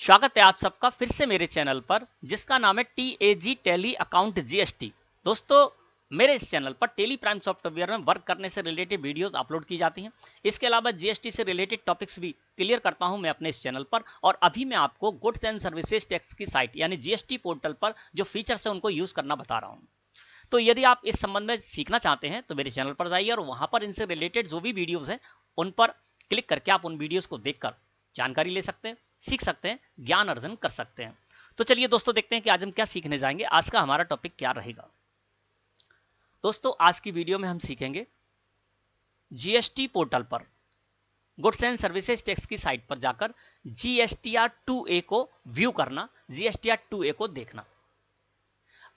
स्वागत है आप सबका फिर से मेरे चैनल पर जिसका नाम है TAG टैली अकाउंट GST। दोस्तों, मेरे इस चैनल पर टेली प्राइम सॉफ्टवेयर में वर्क करने से रिलेटेड वीडियोस अपलोड की जाती हैं। इसके अलावा GST से रिलेटेड टॉपिक्स भी क्लियर करता हूं मैं अपने इस चैनल पर। और अभी मैं आपको गुड्स एंड सर्विसेज टैक्स की साइट यानी GST पोर्टल पर जो फीचर्स है उनको यूज करना बता रहा हूँ। तो यदि आप इस संबंध में सीखना चाहते हैं तो मेरे चैनल पर जाइए और वहां पर इनसे रिलेटेड जो भी वीडियोज हैं उन पर क्लिक करके आप उन वीडियोज को देखकर जानकारी ले सकते हैं, सीख सकते हैं, ज्ञान अर्जन कर सकते हैं। तो चलिए दोस्तों, देखते हैं कि आज हम क्या सीखने जाएंगे। आज का हमारा टॉपिक क्या रहेगा। दोस्तों, आज की वीडियो में हम सीखेंगे GST पोर्टल पर गुड्स एंड सर्विसेज टैक्स की साइट पर जाकर GSTR 2A को व्यू करना, GSTR 2A को देखना।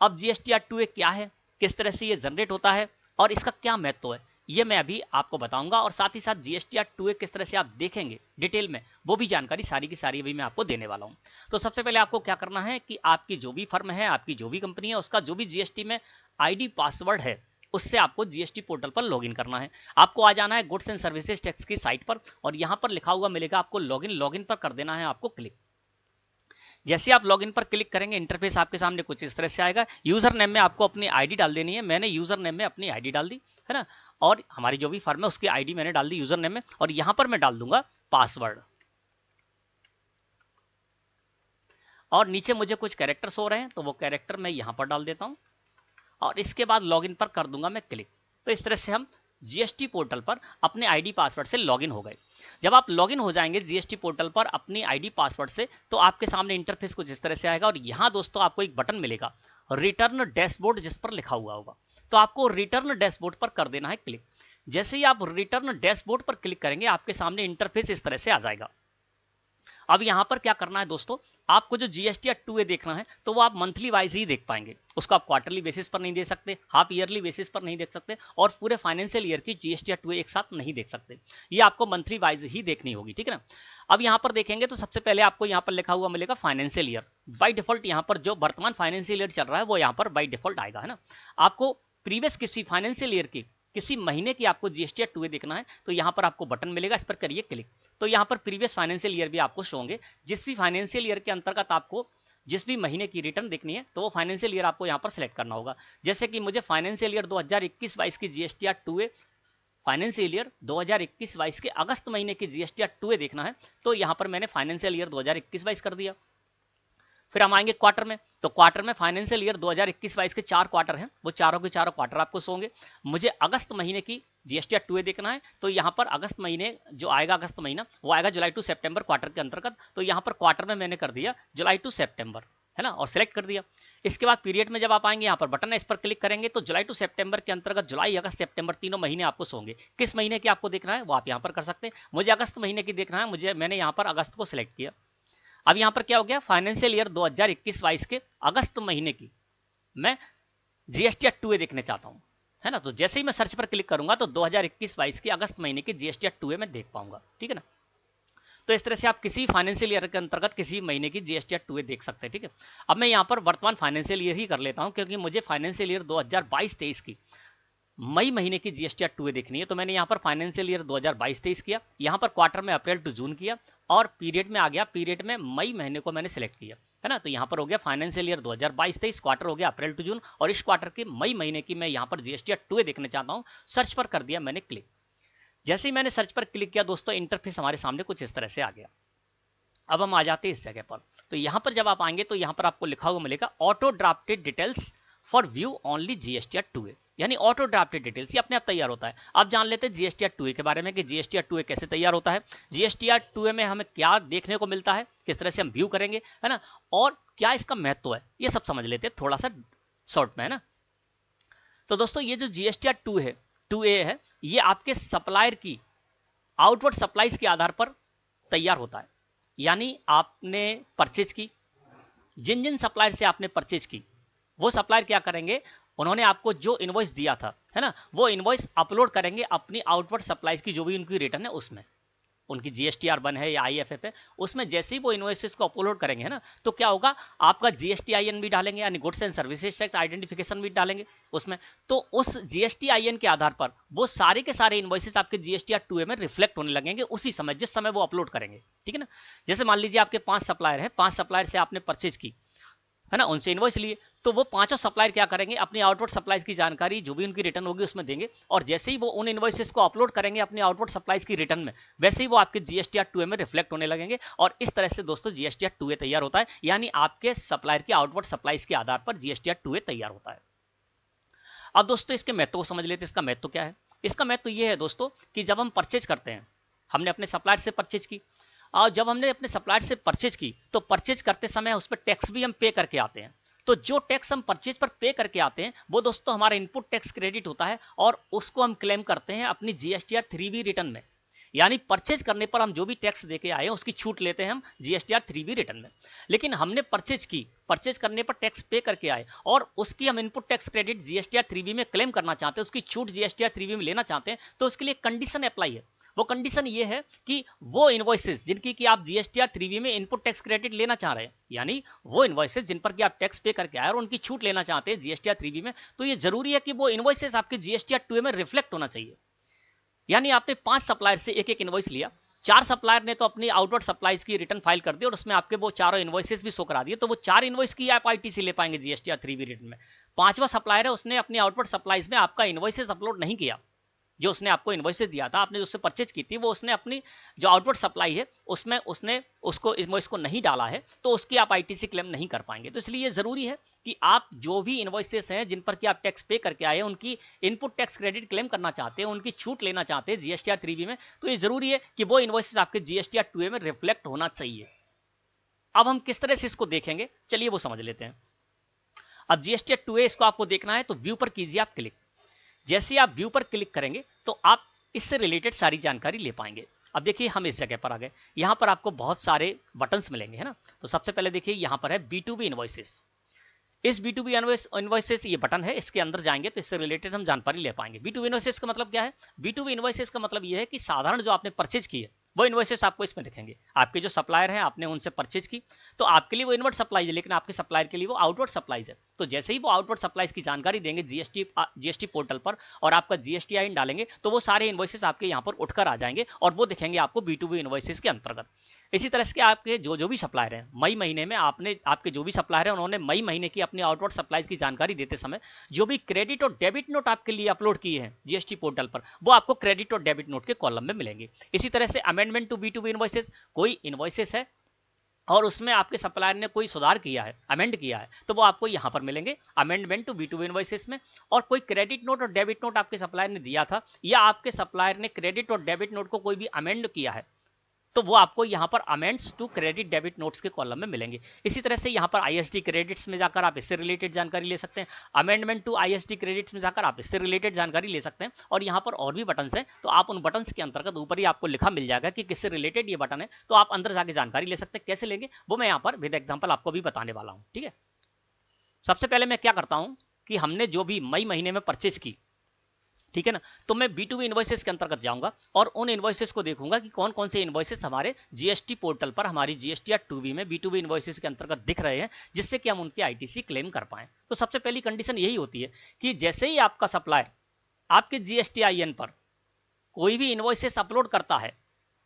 अब GSTR 2A क्या है, किस तरह से ये जनरेट होता है और इसका क्या महत्व है, ये मैं अभी आपको बताऊंगा। और साथ ही साथ GSTR 2A किस तरह से आप देखेंगे डिटेल में, वो भी जानकारी सारी की सारी अभी मैं आपको देने वाला हूं। तो सबसे पहले आपको क्या करना है कि आपकी जो भी फर्म है, आपकी जो भी कंपनी है, उसका जो भी GST में ID पासवर्ड है उससे आपको GST पोर्टल पर लॉगिन करना है। आपको आ जाना है गुड्स एंड सर्विसेज टैक्स की साइट पर और यहां पर लिखा हुआ मिलेगा आपको लॉगिन पर कर देना है आपको क्लिक। जैसे आप लॉगिन पर क्लिक करेंगे इंटरफेस आपके सामने कुछ इस तरह से आएगा। यूजर नेम में आपको अपनी आईडी डाल देनी है। मैंने यूजर नेम में अपनी आईडी डाल दी है ना, और हमारी जो भी फर्म है उसकी आईडी मैंने डाल दी यूजर नेम में, और यहां पर मैं डाल दूंगा पासवर्ड। और नीचे मुझे कुछ कैरेक्टर्स हो रहे हैं तो वो कैरेक्टर मैं यहां पर डाल देता हूं और इसके बाद लॉगिन पर कर दूंगा मैं क्लिक। तो इस तरह से हम GST पोर्टल पर अपने आईडी पासवर्ड से लॉगिन हो गए। जब आप लॉगिन हो जाएंगे GST पोर्टल पर अपनी आईडी पासवर्ड से तो आपके सामने इंटरफेस कुछ इस तरह से आएगा और यहां दोस्तों आपको एक बटन मिलेगा रिटर्न डैशबोर्ड, जिस पर लिखा हुआ होगा। तो आपको रिटर्न डैशबोर्ड पर कर देना है क्लिक। जैसे ही आप रिटर्न डैशबोर्ड पर क्लिक करेंगे आपके सामने इंटरफेस इस तरह से आ जाएगा। अब यहां पर क्या करना है दोस्तों, आपको जो GSTR 2A देखना है तो वो आप मंथली वाइज ही देख पाएंगे। उसको आप क्वार्टरली बेसिस पर नहीं देख सकते, हाफ ईयरली बेसिस पर नहीं देख सकते और पूरे फाइनेंशियल ईयर की GSTR 2A एक साथ नहीं देख सकते। ये आपको मंथली वाइज ही देखनी होगी, ठीक है ना। अब यहां पर देखेंगे तो सबसे पहले आपको यहां पर लिखा हुआ मिलेगा फाइनेंशियल ईयर। बाई डिफॉल्ट यहां पर जो वर्तमान फाइनेंशियल ईयर चल रहा है वो यहां पर बाई डिफॉल्ट आएगा, है ना। आपको प्रीवियस किसी फाइनेंशियल ईयर की किसी महीने की आपको GSTR 2A देखना है तो यहां पर आपको बटन मिलेगा, इस पर करिए क्लिक। तो यहां पर प्रीवियस फाइनेंशियल ईयर भी आपको शो होंगे। जिस भी फाइनेंशियल ईयर के अंतर्गत आपको जिस भी महीने की रिटर्न देखनी है तो वो फाइनेंशियल ईयर आपको यहां पर सिलेक्ट करना होगा। जैसे कि मुझे फाइनेंशियल ईयर 2021-22 की GSTR 2A, फाइनेंशियल ईयर 2021-22 के अगस्त महीने की GSTR 2A देखना है तो यहां पर मैंने फाइनेंशियल ईयर 2021-22 कर दिया। फिर हम आएंगे क्वार्टर में, तो क्वार्टर में फाइनेंशियल ईयर 2021-22 के 4 क्वार्टर हैं, वो चारों के चारों क्वार्टर आपको होंगे। मुझे अगस्त महीने की GSTR 2A देखना है तो यहाँ पर अगस्त महीने जो आएगा, अगस्त महीना वो आएगा जुलाई टू सितंबर क्वार्टर के अंतर्गत। तो यहाँ पर क्वार्टर में मैंने कर दिया जुलाई टू सितंबर, है ना, और सिलेक्ट कर दिया। इसके बाद पीरियड में जब आप आएंगे यहाँ पर बटन है, इस पर क्लिक करेंगे तो जुलाई टू सितंबर के अंतर्गत जुलाई, अगस्त, सितंबर तीनों महीने आपको होंगे। किस महीने की आपको देखना है वो आप यहाँ पर कर सकते हैं। मुझे अगस्त महीने की देखना है, मैंने यहाँ पर अगस्त को सिलेक्ट किया। अब यहां पर क्या हो गया, फाइनेंशियल ईयर 2021-22 के अगस्त महीने की मैं GSTR 2A देखने चाहता हूं, है ना। तो जैसे ही मैं सर्च पर क्लिक करूंगा तो 2021-22 के अगस्त महीने की GSTR 2A मैं देख पाऊंगा, ठीक है ना। तो इस तरह से आप किसी फाइनेंशियल ईयर के अंतर्गत किसी महीने की GSTR 2A देख सकते हैं, ठीक है। अब मैं यहां पर वर्तमान फाइनेंशियल ईयर ही कर लेता हूं क्योंकि मुझे फाइनेंशियल ईयर 2022-23 की मई महीने की GSTR 2A देखनी है। तो मैंने यहाँ पर फाइनेंशियल ईयर 2022-23 किया, यहाँ पर क्वार्टर में अप्रैल टू जून किया और पीरियड में आ गया, पीरियड में मई महीने को मैंने सिलेक्ट किया, है ना। तो यहाँ पर हो गया फाइनेंशियल ईयर 2022-23, क्वार्टर हो गया अप्रैल टू जून और इस क्वार्टर के मई महीने की मैं यहाँ पर GSTR 2A देखना चाहता हूँ। सर्च पर कर दिया मैंने क्लिक। जैसे ही मैंने सर्च पर क्लिक किया दोस्तों, इंटरफेस हमारे सामने कुछ इस तरह से आ गया। अब हम आ जाते हैं इस जगह पर। तो यहाँ पर जब आप आएंगे तो यहाँ पर आपको लिखा हुआ मिलेगा auto drafted details for view only GSTR 2A, यानी ऑटो ड्राफ्टेड डिटेल्स, ये अपने आप तैयार होता है। अब जान लेते हैं GSTR 2A के बारे में कि GSTR 2A कैसे तैयार होता है, GSTR 2A में हमें क्या देखने को मिलता है, किस तरह से हम व्यू करेंगे, है ना, और क्या इसका महत्व है, ये सब समझ लेते हैं थोड़ा सा शॉर्ट में, है ना। तो दोस्तों, ये जो GSTR 2A है ये आपके सप्लायर की आउटवर्ड सप्लाईज के आधार पर तैयार होता है। यानी आपने परचेज की, जिन जिन सप्लायर से आपने परचेज की वो सप्लायर क्या करेंगे, उन्होंने आपको जो इनवॉइस दिया था, है ना, वो इनवॉइस अपलोड करेंगे अपनी आउटवर्ड सप्लाईज की जो भी उनकी रिटर्न है उसमें। उनकी GSTR1 है या IFF है, उसमें जैसे ही वो इनवॉइसेस को अपलोड करेंगे है ना, तो क्या होगा, आपका GSTIN भी डालेंगे यानी goods and services tax identification भी डालेंगे उसमें, तो उस GSTIN के आधार पर वो सारे के सारे इनवॉइसेस आपके GSTR2A में रिफ्लेक्ट होने लगेंगे उसी समय, जिस समय वो अपलोड करेंगे, ठीक है ना। जैसे मान लीजिए आपके 5 सप्लायर हैं, 5 सप्लायर से आपने परचेज की है ना, उनसे इनवॉइस लिए, तो वो पांचों सप्लायर क्या करेंगे, अपनी आउटवर्ड सप्लाईज की जानकारी जो भी उनकी रिटर्न होगी उसमें देंगे, और जैसे ही वो उन इनवॉइसेस को अपलोड करेंगे अपनी आउटवर्ड सप्लाईज की रिटर्न में, वैसे ही वो आपके GSTR2A में रिफ्लेक्ट होने लगेंगे, और इस तरह से दोस्तों GSTR2A तैयार होता है, यानी आपके सप्लायर की आउटवर्ड सप्लाईज के आधार पर GSTR2A तैयार होता है। अब दोस्तों इसके महत्व को समझ लेते हैं। इसका महत्व क्या है? इसका महत्व ये है दोस्तों कि जब हम परचेज करते हैं, हमने अपने सप्लायर से परचेज की, और जब हमने अपने सप्लायर से परचेज की तो परचेज करते समय उस पर टैक्स भी हम पे करके आते हैं। तो जो टैक्स हम परचेज पर पे करके आते हैं वो दोस्तों हमारा इनपुट टैक्स क्रेडिट होता है, और उसको हम क्लेम करते हैं अपनी GSTR3B रिटर्न में। यानी परचेज करने पर हम जो भी टैक्स देके आए हैं उसकी छूट लेते हैं हम GSTR3B रिटर्न में। लेकिन हमने परचेज करने पर टैक्स पे करके आए और उसकी हम इनपुट टैक्स क्रेडिट GSTR3B में क्लेम करना चाहते हैं, उसकी छूट GSTR3B में लेना चाहते हैं, तो उसके लिए कंडीशन अप्लाई है। वो कंडीशन ये है कि वो इनवॉइसेस जिनकी कि आप GSTR3B में इनपुट टैक्स क्रेडिट लेना चाह रहे हैं, यानी वो इनवॉइसेस जिन पर कि आप टैक्स पे करके आए और उनकी छूट लेना चाहते हैं GSTR3B में, तो ये जरूरी है कि वो इनवॉइसेस आपके GSTR2A में रिफ्लेक्ट होना चाहिए। यानी आपने 5 सप्लायर से एक एक इनवॉइस लिया, 4 सप्लायर ने तो अपनी आउटवर्ड सप्लाईज की रिटर्न फाइल कर दी और उसमें आपके वो चारों इनवॉइसेस भी शो करा दिए, तो वो 4 इनवॉइस की आप ITC ले पाएंगे GSTR3B रिटर्न में। 5वां सप्लायर है, उसने अपनी आउटवर्ड सप्लाईज में आपका इनवॉइसेस अपलोड नहीं किया, जो उसने आपको इनवॉइसेस दिया था, आपने उससे परचेज की थी, वो उसने अपनी जो आउटवर्ड सप्लाई है उसमें उसने उसको इनवॉइस को नहीं डाला है, तो उसकी आप ITC क्लेम नहीं कर पाएंगे। तो इसलिए जरूरी है कि आप जो भी इनवॉइसेस हैं जिन पर कि आप टैक्स पे करके आए हैं उनकी इनपुट टैक्स क्रेडिट क्लेम करना चाहते हैं, उनकी छूट लेना चाहते हैं GSTR3B में, तो ये जरूरी है कि वो इनवॉइसेस आपके GSTR2A में रिफ्लेक्ट होना चाहिए। अब हम किस तरह से इसको देखेंगे, चलिए वो समझ लेते हैं। अब GSTR2A इसको आपको देखना है तो व्यू पर कीजिए आप क्लिक। जैसे आप व्यू पर क्लिक करेंगे तो आप इससे रिलेटेड सारी जानकारी ले पाएंगे। अब देखिए हम इस जगह पर आ गए, यहाँ पर आपको बहुत सारे बटन्स मिलेंगे है ना। तो सबसे पहले देखिए यहाँ पर है B2B इनवॉइसेस। इस B2B इनवॉइसेस ये बटन है, इसके अंदर जाएंगे तो इससे रिलेटेड हम जानकारी ले पाएंगे। B2B इनवॉइसेस का मतलब क्या है? B2B इनवॉइसेस का मतलब ये है कि साधारण जो आपने परचेज की है वो इनवॉइसेस आपको इसमें दिखेंगे। आपके जो सप्लायर हैं आपने उनसे परचेज की, तो आपके लिए वो इनवर्ड सप्लाईज है, लेकिन आपके सप्लायर के लिए वो आउटवर्ड सप्लाईज है। तो जैसे ही वो आउटवर्ड सप्लाईज की जानकारी देंगे GST पोर्टल पर और आपका GSTIN डालेंगे, तो वो सारे इनवॉइसेस आपके यहाँ पर उठकर आ जाएंगे और वो दिखेंगे आपको B2B इनवॉइसेस के अंतर्गत। इसी तरह से आपके जो भी सप्लायर हैं, मई महीने में आपके जो भी सप्लायर हैं उन्होंने मई महीने की अपनी आउटवर्ड सप्लाईज की जानकारी देते समय जो भी क्रेडिट और डेबिट नोट आपके लिए अपलोड किए हैं GST पोर्टल पर, वो आपको क्रेडिट और डेबिट नोट के कॉलम में मिलेंगे। इसी तरह से अमेंडमेंट टू B2B इनवॉइसेस, कोई इनवॉइसेस है और उसमें आपके सप्लायर ने कोई सुधार किया है, अमेंड किया है, तो वो आपको यहाँ पर मिलेंगे अमेंडमेंट टू B2B इनवॉइसेस में। और कोई क्रेडिट नोट और डेबिट नोट आपके सप्लायर ने दिया था या आपके सप्लायर ने क्रेडिट और डेबिट नोट को कोई भी अमेंड किया है, तो वो आपको यहाँ पर amends to credit debit notes के कॉलम में मिलेंगे। इसी तरह से यहाँ पर ISD क्रेडिट्स में जाकर आप इससे रिलेटेड जानकारी ले सकते हैं, अमेंडमेंट टू ISD क्रेडिट्स में जाकर आप इससे रिलेटेड जानकारी ले सकते हैं। और यहाँ पर और भी बटन्स हैं, तो आप उन बटन्स के अंतर्गत ऊपर ही आपको लिखा मिल जाएगा कि किससे रिलेटेड ये बटन है, तो आप अंदर जाके जानकारी ले सकते हैं। कैसे लेंगे वो मैं यहाँ पर विद एग्जाम्पल आपको भी बताने वाला हूँ, ठीक है। सबसे पहले मैं क्या करता हूँ कि हमने जो भी मई महीने में परचेज की, ठीक है ना, तो मैं B2B इनवॉइसेस के अंतर्गत जाऊंगा और उन इनवॉइसेस को देखूंगा कि कौन कौन से इनवॉइसेस हमारे GST पोर्टल पर हमारी GSTR2B में B2B इनवॉइसेस के अंतर्गत दिख रहे हैं, जिससे कि हम उनकी ITC क्लेम कर पाएं। तो सबसे पहली कंडीशन यही होती है कि जैसे ही आपका सप्लायर आपके GSTIN पर कोई भी इनवॉइसेस अपलोड करता है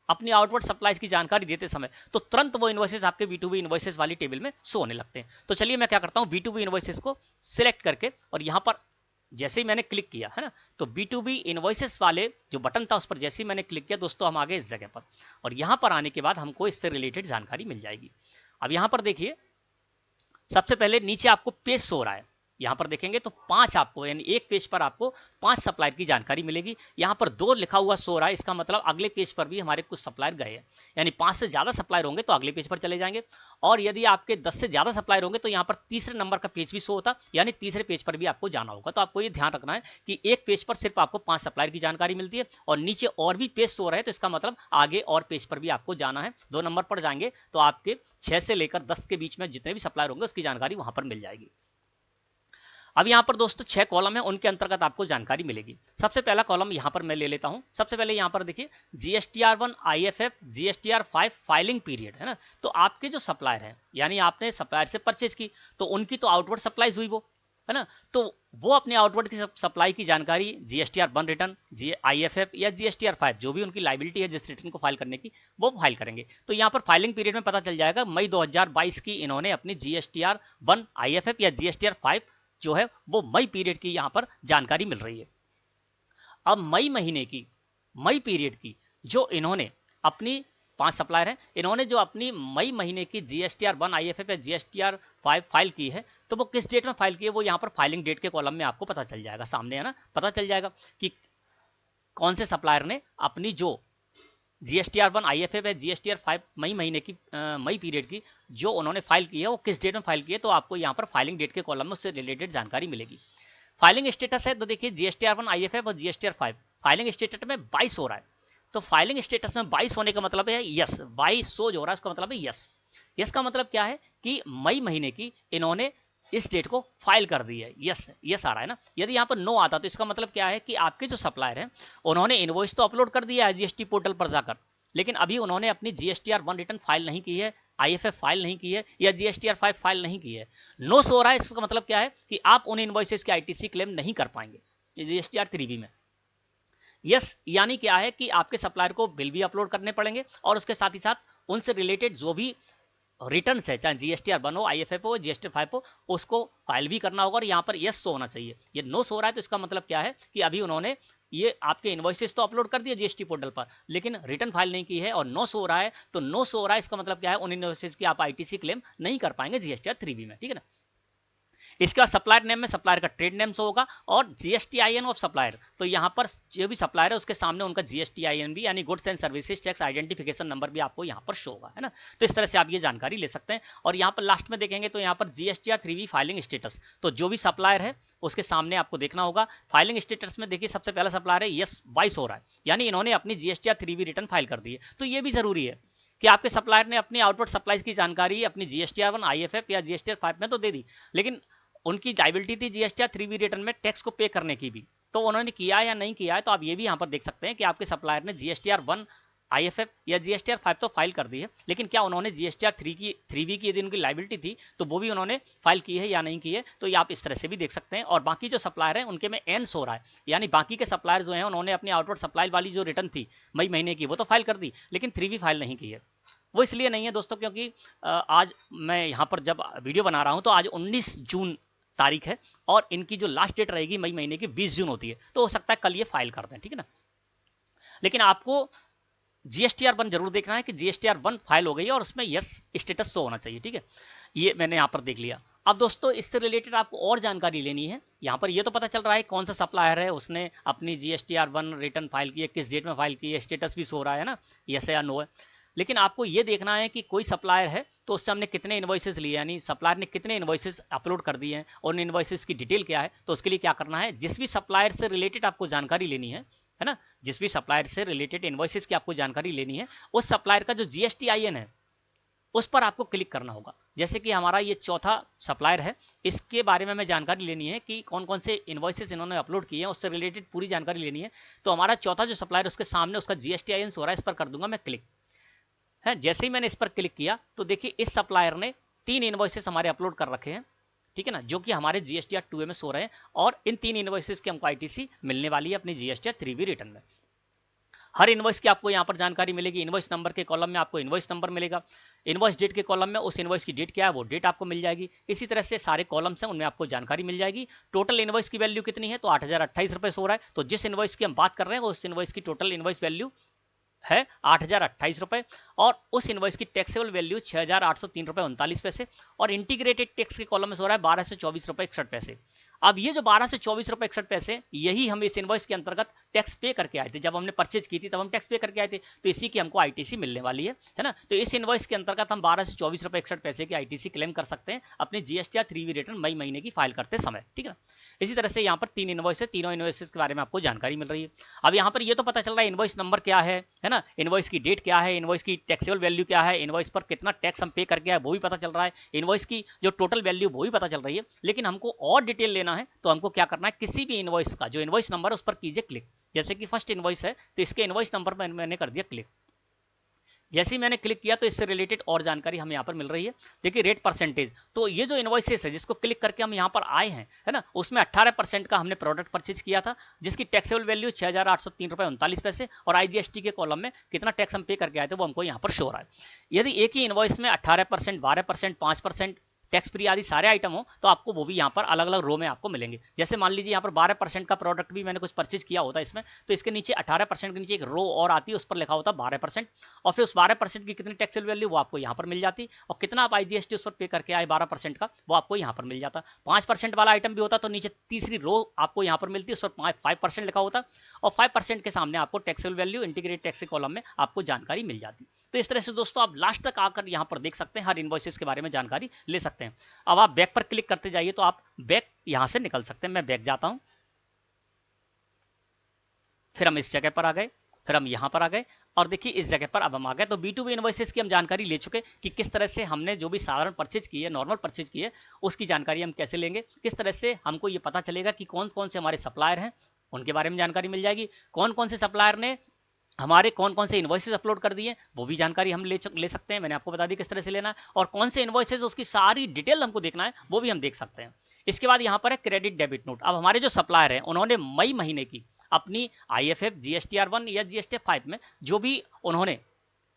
अपनी आउटवर्ड सप्लाईज की जानकारी देते समय, तो तुरंत वो इनवॉइसेस आपके B2B इनवॉइसेस वाली टेबल में शो होने लगते हैं। तो चलिए मैं क्या करता हूँ, B2B इनवॉइसेस को सिलेक्ट करके और यहाँ पर जैसे ही मैंने क्लिक किया है ना, तो B2B इनवॉइसेस वाले जो बटन था उस पर जैसे ही मैंने क्लिक किया दोस्तों, हम आ गए इस जगह पर और यहाँ पर आने के बाद हमको इससे रिलेटेड जानकारी मिल जाएगी। अब यहाँ पर देखिए सबसे पहले नीचे आपको पेज शो हो रहा है, यहाँ पर देखेंगे तो 5 आपको, यानी एक पेज पर आपको 5 सप्लायर की जानकारी मिलेगी। यहाँ पर 2 लिखा हुआ शो रहा है, इसका मतलब अगले पेज पर भी हमारे कुछ सप्लायर गए हैं, यानी 5 से ज्यादा सप्लायर होंगे तो अगले पेज पर चले जाएंगे। और यदि आपके 10 से ज्यादा सप्लायर होंगे तो यहाँ पर तीसरे नंबर का पेज भी शो होता, यानी तीसरे पेज पर भी आपको जाना होगा। तो आपको ये ध्यान रखना है कि एक पेज पर सिर्फ आपको 5 सप्लायर की जानकारी मिलती है और नीचे और भी पेज शो रहे हैं, तो इसका मतलब आगे और पेज पर भी आपको जाना है। 2 नंबर पर जाएंगे तो आपके 6 से लेकर 10 के बीच में जितने भी सप्लायर होंगे उसकी जानकारी वहां पर मिल जाएगी। अब यहाँ पर दोस्तों 6 कॉलम है, उनके अंतर्गत आपको जानकारी मिलेगी। सबसे पहला कॉलम यहाँ पर मैं ले लेता हूँ। सबसे पहले यहाँ पर देखिए GSTR1 IFF GSTR5 filing period है ना। तो आपके जो सप्लायर हैं, यानी आपने सप्लायर से परचेज की तो उनकी तो आउटवर्ड सप्लाईज हुई वो, है ना। तो वो अपने आउटवर्ड की सप्लाई की जानकारी GSTR1 रिटर्न, IFF या GSTR5 जो भी उनकी लाइबिलिटी है जिस रिटर्न को फाइल करने की, वो फाइल करेंगे। तो यहाँ पर फाइलिंग पीरियड में पता चल जाएगा मई 2022 की इन्होंने अपनी GSTR1 IFF या GSTR5 जो है वो मई पीरियड की यहाँ पर जानकारी मिल रही है। अब मई महीने की, मई पीरियड की जो इन्होंने अपनी 5 सप्लायर हैं, इन्होंने जो अपनी मई महीने की GSTR1 IFF या GSTR5 फाइल की है, तो वो किस डेट में फाइल की है वो यहाँ पर फाइलिंग डेट के कॉलम में आपको पता चल जाएगा, सामने है ना। पता चल जाएगा कि कौन से सप्लायर ने अपनी जो GSTR1 IFF या GSTR5 मई महीने की मई पीरियड की जो उन्होंने फाइल की है वो किस डेट में फाइल की है, तो आपको यहाँ पर फाइलिंग डेट के कॉलम में उससे रिलेटेड जानकारी मिलेगी। फाइलिंग स्टेटस है तो देखिए GSTR1 IFF और GSTR5 फाइलिंग स्टेटस में 22 हो रहा है। तो फाइलिंग स्टेटस में 22 होने का मतलब है यस, 22 जो हो रहा है उसका मतलब है यस। यस का मतलब क्या है कि मई महीने की इन्होंने इस डेट को फाइल कर दी है, यस यस आ रहा है ना। यदि यहाँ पर नो आता तो इसका मतलब क्या है कि आपके जो सप्लायर हैं उन्होंने इनवॉइस तो अपलोड कर दिया है GST पोर्टल पर जाकर, लेकिन अभी उन्होंने अपनी GSTR1 रिटर्न फाइल नहीं की है, IFF फाइल नहीं की है या GSTR5 फाइल नहीं की है। नो सो रहा है, इसका मतलब क्या है कि आप उन इनवॉइसेस के ITC क्लेम नहीं कर पाएंगे GSTR3B में। यस यानी क्या है कि आपके सप्लायर को बिल भी अपलोड करने पड़ेंगे और उसके साथ ही साथ उनसे रिलेटेड जो भी रिटर्न है, चाहे GSTR1 हो, IFF हो, GSTR5 हो, उसको फाइल भी करना होगा और यहाँ पर यस सो होना चाहिए। ये नो सो रहा है तो इसका मतलब क्या है कि अभी उन्होंने ये आपके इनवॉइसेस तो अपलोड कर दिए GST पोर्टल पर, लेकिन रिटर्न फाइल नहीं की है और नो सो रहा है। तो नो सो रहा है इसका मतलब क्या है, उन इनवॉइसेस की आप ITC क्लेम नहीं कर पाएंगे GSTR3B में, ठीक है ना। इसके बाद सप्लायर नेम में सप्लायर का ट्रेड नेम शो होगा और GSTIN ऑफ सप्लायर। तो यहाँ पर जो भी सप्लायर है उसके सामने उनका GSTIN भी यानी goods and services tax identification number भी आपको यहाँ पर शो होगा, है ना। तो इस तरह से आप ये जानकारी ले सकते हैं। और यहाँ पर लास्ट में देखेंगे तो यहाँ पर GSTR3B फाइलिंग स्टेटस, तो जो भी सप्लायर है उसके सामने आपको देखना होगा। फाइलिंग स्टेटस में देखिए सबसे पहला सप्लायर है यस 22 हो रहा है, यानी इन्होंने अपनी GSTR3B रिटर्न फाइल कर दी है। तो ये भी जरूरी है कि आपके सप्लायर ने अपनी आउटवर्ड सप्लाईज की जानकारी अपनी GSTR1 IFF या GSTR5 में तो दे दी, लेकिन उनकी लायबिलिटी थी GSTR3B रिटर्न में टैक्स को पे करने की भी, तो उन्होंने किया या नहीं किया है। तो आप ये भी यहाँ पर देख सकते हैं कि आपके सप्लायर ने GSTR1 IFF या GSTR5 तो फाइल कर दी है, लेकिन क्या उन्होंने GSTR3B की यदि उनकी लायबिलिटी थी तो वो भी उन्होंने फाइल की है या नहीं की है, तो ये आप इस तरह से भी देख सकते हैं। और बाकी जो सप्लायर हैं उनके में एंस हो रहा है, यानी बाकी के सप्लायर जो हैं उन्होंने अपनी आउटवर्ड सप्लाई वाली जो रिटर्न थी मई महीने की वो तो फाइल कर दी, लेकिन 3B फाइल नहीं की है। वो इसलिए नहीं है दोस्तों क्योंकि आज मैं यहाँ पर जब वीडियो बना रहा हूँ तो आज 19 जून तारीख है और इनकी जो लास्ट डेट रहेगी मई महीने की 20 जून होती है, तो हो सकता है कल ये फाइल कर दें, ठीक है ना। लेकिन आपको GSTR1 जरूर देखना है कि GSTR1 फाइल हो गई है और उसमें यस स्टेटस शो होना चाहिए, ठीक है। ये मैंने यहाँ पर देख लिया। अब दोस्तों इससे रिलेटेड आपको और जानकारी लेनी है। यहाँ पर ये तो पता चल रहा है कौन सा सप्लायर है उसने अपनी GSTR1 रिटर्न फाइल की है, किस डेट में फाइल की है, स्टेटस भी शो रहा है ना, यस है या नो है। लेकिन आपको ये देखना है कि कोई सप्लायर है तो उससे हमने कितने इनवॉइसेस लिए, यानी सप्लायर ने कितने इनवॉइसेस अपलोड कर दिए हैं और उन इनवॉइसेस की डिटेल क्या है। तो उसके लिए क्या करना है, जिस भी सप्लायर से रिलेटेड आपको जानकारी लेनी है ना, जिस भी सप्लायर से रिलेटेड इनवॉइसेस की आपको जानकारी लेनी है, उस सप्लायर का जो GSTIN है उस पर आपको क्लिक करना होगा। जैसे कि हमारा ये चौथा सप्लायर है, इसके बारे में हमें जानकारी लेनी है कि कौन कौन से इनवॉइसेस इन्होंने अपलोड किए हैं, उससे रिलेटेड पूरी जानकारी लेनी है। तो हमारा चौथा जो सप्लायर उसके सामने उसका GSTIN हो रहा है, इस पर कर दूंगा मैं क्लिक है। जैसे ही मैंने इस पर क्लिक किया तो देखिए इस सप्लायर ने 3 इनवॉइसेस हमारे अपलोड कर रखे हैं, ठीक है ना, जो कि हमारे GSTR2A में सो रहे हैं और इन 3 इनवॉइसेस की हमको ITC मिलने वाली है अपनी GSTR3B रिटर्न में। हर इनवॉइस की आपको यहाँ पर जानकारी मिलेगी। इनवॉइस नंबर के कॉलम में आपको इनवॉइस नंबर मिलेगा, इनवॉइस डेट के कॉलम में उस इनवॉइस की डेट क्या है वो डेट आपको मिल जाएगी। इसी तरह से सारे कॉलम्स हैं उनमें आपको जानकारी मिल जाएगी। टोटल इनवॉइस की वैल्यू कितनी है तो 8028 रुपये सो रहा है। तो जिस इनवॉइस की हम बात कर रहे हैं उस इनवॉइस की टोटल इनवॉइस वैल्यू है 8028 रुपए और उस इनवॉइस की टैक्सेबल वैल्यू 6803 रुपए 39 पैसे और इंटीग्रेटेड टैक्स के कॉलम में सो रहा है 1224 रुपए 61 पैसे। अब ये जो 1224 रुपए 61 पैसे यही हम इस इनवॉइस के अंतर्गत टैक्स पे करके आए थे, जब हमने परचेज की थी तब हम टैक्स पे करके आए थे, तो इसी की हमको ITC मिलने वाली है ना। तो इस इनवॉइस के अंतर्गत हम 1224 रुपए 61 पैसे की ITC क्लेम कर सकते हैं अपने GSTR3B रिटर्न मई महीने की फाइल करते समय, ठीक है ना। इसी तरह से यहाँ पर 3 इनवॉइस है, तीनों इनवॉइसेस के बारे में आपको जानकारी मिल रही है। अब यहाँ पर ये तो पता चल रहा है इनवॉइस नंबर क्या है ना, इनवॉइस की डेट क्या है, इनवॉइस की टैक्सेबल वैल्यू क्या है, इनवॉइस पर कितना टैक्स हम पे करके आए वो भी पता चल रहा है, इनवॉइस की जो टोटल वैल्यू वो भी पता चल रही है। लेकिन हमको और डिटेल लेना देखना है तो हमको क्या करना है, किसी भी इनवॉइस का जो इनवॉइस नंबर है उस पर कीजिए क्लिक। जैसे कि फर्स्ट इनवॉइस है तो इसके इनवॉइस नंबर पर मैंने कर दिया क्लिक। जैसे ही मैंने क्लिक किया तो इससे रिलेटेड और जानकारी हमें यहाँ पर मिल रही है। देखिए रेट परसेंटेज, तो ये जो इनवॉइसेस है जिसको क्लिक करके हम यहाँ पर आए हैं, है ना, उसमें 18% का हमने प्रोडक्ट परचेज किया था, जिसकी टैक्सेबल वैल्यू 6,803.39 और आईजीएसटी के कॉलम में कितना टैक्स हम पे करके आए थे वो हमको यहाँ पर शो हो रहा है। यदि एक ही इनवॉइस में 18%, 12%, 5% टैक्स फ्री आदि सारे आइटम हो तो आपको वो भी यहाँ पर अलग अलग रो में आपको मिलेंगे। जैसे मान लीजिए यहाँ पर 12% का प्रोडक्ट भी मैंने कुछ परचेज किया होता है इसमें, तो इसके नीचे 18% के नीचे एक रो और आती है, उस पर लिखा होता है 12%, और फिर उस 12% की कितनी टैक्सेबल वैल्यू वो आपको यहाँ पर मिल जाती, और कितना आप आईजीएसटी उस पर पे करके आए 12% का वो आपको यहाँ पर मिल जाता। 5% वाला आइटम भी होता तो नीचे तीसरी रो आपको यहाँ पर मिलती है, उस पर 5% लिखा होता, और 5% के सामने आपको टैक्सेबल वैल्यू इंटीग्रेटेड टैक्स के कॉलम में आपको जानकारी मिल जाती। तो इस तरह से दोस्तों आप लास्ट तक आकर यहाँ पर देख सकते हैं, हर इनवॉइसेस के बारे में जानकारी ले सकते हैं। अब आप बैक पर क्लिक करते जाइए तो आप बैक यहां से निकल सकते हैं। मैं बैक जाता हूं, फिर हम इस जगह पर आ गए, फिर हम यहां पर आ गए, और देखिए इस जगह पर अब हम आ गए। तो B2B इनवॉइसेस की हम जानकारी ले चुके कि किस तरह से हमने जो भी साधारण परचेज की है, नॉर्मल परचेज की है, उसकी जानकारी हम कैसे लेंगे, किस तरह से हमको ये पता चलेगा कि कौन कौन से हमारे सप्लायर हैं, उनके बारे में जानकारी मिल जाएगी, कौन कौन से सप्लायर ने हमारे कौन कौन से इनवॉइसेस अपलोड कर दिए वो भी जानकारी हम ले सकते हैं। मैंने आपको बता दी किस तरह से लेना है, और कौन से इनवॉइसेस उसकी सारी डिटेल हमको देखना है वो भी हम देख सकते हैं। इसके बाद यहाँ पर है क्रेडिट डेबिट नोट। अब हमारे जो सप्लायर हैं उन्होंने मई महीने की अपनी IFF GSTR 1 या GSTR 5 में जो भी उन्होंने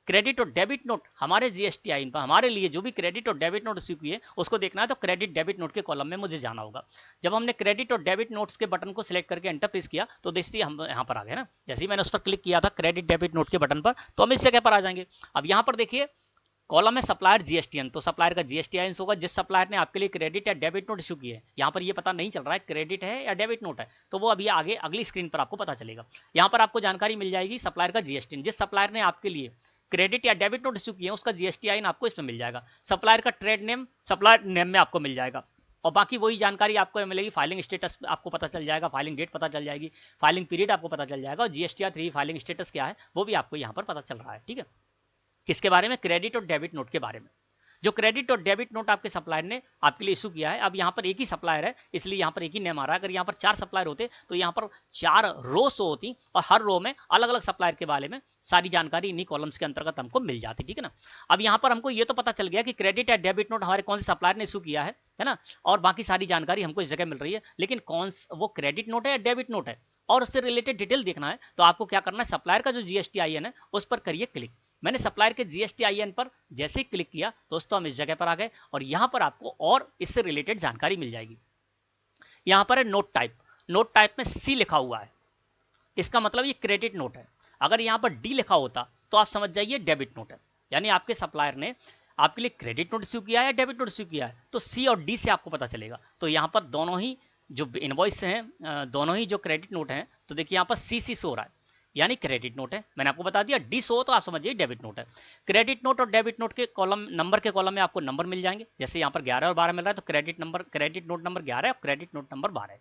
क्रेडिट और डेबिट नोट हमारे GSTIN पर हमारे लिए जो भी क्रेडिट और डेबिट नोट इश्यू किए उसको देखना है, तो क्रेडिट डेबिट नोट के कॉलम में मुझे जाना होगा। जब हमने क्रेडिट और डेबिट नोट्स के बटन को सिलेक्ट करके एंटर प्रेस किया तो देखिए हम यहाँ पर आ गए ना। जैसे ही मैंने उस पर क्लिक किया था क्रेडिट डेबिट नोट के बटन पर, तो हम इस जगह पर आ जाएंगे। अब यहाँ पर देखिए कॉलम है सप्लायर GSTN, तो सप्लायर का GSTIN होगा जिस सप्लायर ने आपके लिए क्रेडिट या डेबिट नोट इशू किए हैं। यहाँ पर ये पता नहीं चल रहा है क्रेडिट है या डेबिट नोट है, तो वो अभी आगे अगली स्क्रीन पर आपको पता चलेगा। यहाँ पर आपको जानकारी मिल जाएगी सप्लायर का GSTN, जिस सप्लायर ने आपके लिए क्रेडिट या डेबिट नोट इशू किए हैं उसका GSTIN आपको इसमें मिल जाएगा। सप्लायर का ट्रेड नेम सप्लायर नेम में आपको मिल जाएगा, और बाकी वही जानकारी आपको मिलेगी। फाइलिंग स्टेटस आपको पता चल जाएगा, फाइलिंग डेट पता चल जाएगी, फाइलिंग पीरियड आपको पता चल जाएगा, और GSTR 3 फाइलिंग स्टेटस क्या है वो भी आपको यहाँ पर पता चल रहा है। ठीक है, किसके बारे में, क्रेडिट और डेबिट नोट के बारे में। जो क्रेडिट और डेबिट नोट आपके सप्लायर ने आपके लिए इशू किया है, अब यहाँ पर एक ही सप्लायर है इसलिए यहाँ पर एक ही नेम आ रहा है। अगर यहाँ पर 4 सप्लायर होते तो यहाँ पर 4 रो शो होती, और हर रो में अलग अलग सप्लायर के बारे में सारी जानकारी इन्हीं कॉलम्स के अंतर्गत हमको मिल जाती। ठीक है ना। अब यहाँ पर हमको ये तो पता चल गया कि क्रेडिट या डेबिट नोट हमारे कौन से सप्लायर ने इशू किया है ना, और बाकी सारी जानकारी हमको इस जगह मिल रही है। लेकिन कौन वो क्रेडिट नोट है या डेबिट नोट है और उससे रिलेटेड डिटेल देखना है तो आपको क्या करना है, सप्लायर का जो GSTIN है उस पर करिए क्लिक। मैंने सप्लायर के GSTIN पर जैसे ही क्लिक किया दोस्तों हम इस जगह पर आ गए, और यहाँ पर आपको और इससे रिलेटेड जानकारी मिल जाएगी। यहाँ पर है नोट टाइप, नोट टाइप में C लिखा हुआ है, इसका मतलब ये क्रेडिट नोट है। अगर यहाँ पर D लिखा होता तो आप समझ जाइए डेबिट नोट है, यानी आपके सप्लायर ने आपके लिए क्रेडिट नोट इश्यू किया है या डेबिट नोट इश्यू किया है, तो C और D से आपको पता चलेगा। तो यहाँ पर दोनों ही जो इनवॉइस हैं, दोनों ही जो क्रेडिट नोट हैं, तो देखिए यहाँ पर CC शो हो रहा है यानी क्रेडिट नोट है। मैंने आपको बता दिया D शो तो आप समझिए डेबिट नोट है। क्रेडिट नोट और डेबिट नोट के कॉलम नंबर के कॉलम में आपको नंबर मिल जाएंगे। जैसे यहाँ पर 11 और 12 मिल रहा है तो क्रेडिट नोट नंबर 11 है और क्रेडिट नोट नंबर 12 है।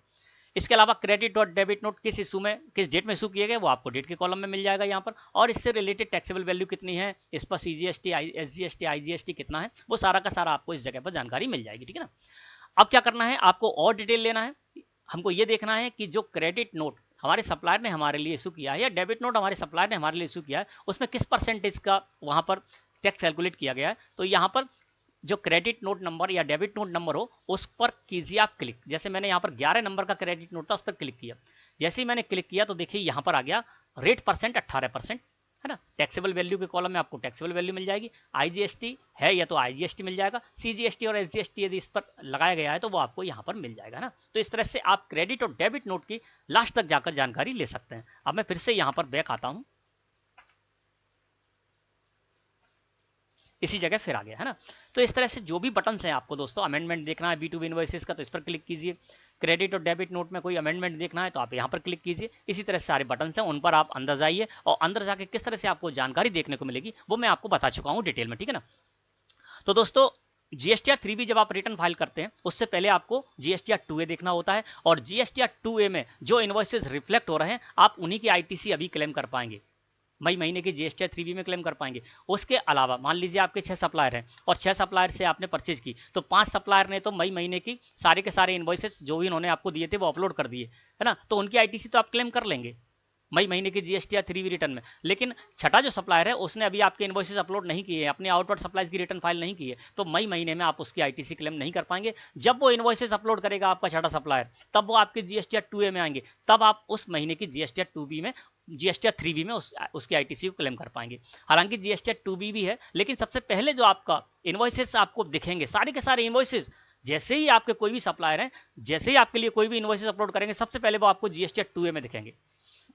इसके अलावा क्रेडिट और डेबिट नोट किस इशू में, किस डेट में इशू किए गए वो आपको डेट के कॉलम में मिल जाएगा यहाँ पर, और इससे रिलेटेड टैक्सेबल वैल्यू कितनी है, इस पर CGST, SGST, IGST कितना है, वो सारा का सारा आपको इस जगह पर जानकारी मिल जाएगी। ठीक है ना। अब क्या करना है, आपको और डिटेल लेना है। हमको ये देखना है कि जो क्रेडिट नोट हमारे सप्लायर ने हमारे लिए इशू किया है या डेबिट नोट हमारे सप्लायर ने हमारे लिए इशू किया है उसमें किस परसेंटेज का वहां पर टैक्स कैलकुलेट किया गया है। तो यहाँ पर जो क्रेडिट नोट नंबर या डेबिट नोट नंबर हो उस पर कीजिए आप क्लिक। जैसे मैंने यहाँ पर 11 नंबर का क्रेडिट नोट था उस पर क्लिक किया। जैसे ही मैंने क्लिक किया तो देखिए यहाँ पर आ गया रेट परसेंट 18% है ना। टैक्सेबल वैल्यू के कॉलम में आपको टैक्सेबल वैल्यू मिल जाएगी, IGST है या तो IGST मिल जाएगा, CGST और SGST यदि इस पर लगाया गया है तो वो आपको यहाँ पर मिल जाएगा ना। तो इस तरह से आप क्रेडिट और डेबिट नोट की लास्ट तक जाकर जानकारी ले सकते हैं। अब मैं फिर से यहाँ पर बैक आता हूँ, इसी जगह फिर आ गया है ना। तो इस तरह से जो भी बटन्स हैं आपको दोस्तों, अमेंडमेंट देखना है B2B इनवॉइसेस का तो इस पर क्लिक कीजिए, क्रेडिट और डेबिट नोट में कोई अमेंडमेंट देखना है तो आप यहाँ पर क्लिक कीजिए। इसी तरह से सारे बटन्स हैं उन पर आप अंदर जाइए, और अंदर जाके किस तरह से आपको जानकारी देखने को मिलेगी वो मैं आपको बता चुका हूँ डिटेल में। ठीक है ना। तो दोस्तों GSTR 3B जब आप रिटर्न फाइल करते हैं उससे पहले आपको GSTR 2A देखना होता है, और GSTR 2A में जो इनवॉइसेस रिफ्लेक्ट हो रहे हैं आप उन्हीं की ITC अभी क्लेम कर पाएंगे। मई महीने की जीएसटी 3B में क्लेम कर पाएंगे। उसके अलावा मान लीजिए आपके 6 सप्लायर हैं और 6 सप्लायर से आपने परचेज की, तो 5 सप्लायर ने तो मई महीने की सारे के सारे इनवॉइसेस जो भी उन्होंने आपको दिए थे वो अपलोड कर दिए, है ना, तो उनकी आईटीसी तो आप क्लेम कर लेंगे मई महीने की जीएसटी या 3B रिटर्न में। लेकिन छठा जो सप्लायर है उसने अभी आपके इनवॉइसेस अपलोड नहीं किए हैं, अपने आउटवर्ड सप्लाईज की रिटर्न फाइल नहीं की है, तो मई महीने में आप उसकी आईटीसी क्लेम नहीं कर पाएंगे। जब वो इनवॉइसेस अपलोड करेगा आपका छठा सप्लायर, तब वो आपके जीएसटी 2A में आएंगे, तब आप उस महीने की जीएसटी 2B में जीएसटी 3B में उसकी आईटीसी को क्लेम कर पाएंगे। हालांकि जीएसटी 2B भी है, लेकिन सबसे पहले जो आपका इनवॉइसेस आपको दिखेंगे सारे के सारे इनवॉइसेस, जैसे ही आपके कोई भी सप्लायर है, जैसे ही आपके लिए कोई भी इनवॉइसेस अपलोड करेंगे, सबसे पहले वो आपको जीएसटी 2A में दिखेंगे।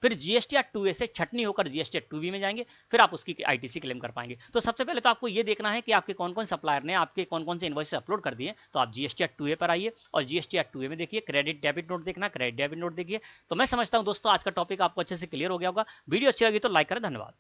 फिर जीएसटी 2A से छटनी होकर जीएसटी 2B में जाएंगे, फिर आप उसकी आईटीसी क्लेम कर पाएंगे। तो सबसे पहले तो आपको ये देखना है कि आपके कौन कौन सप्लायर ने आपके कौन कौन से इनवॉइस अपलोड कर दिए। तो आप जीएसटी 2A पर आइए और जीएसटी 2A में देखिए क्रेडिट डेबिट नोट देखना, क्रेडिट डेबिट नोट देखिए। तो मैं समझता हूं दोस्तों आज का टॉपिक आपको अच्छे से क्लियर हो गया होगा। वीडियो अच्छी लगी तो लाइक करें। धन्यवाद।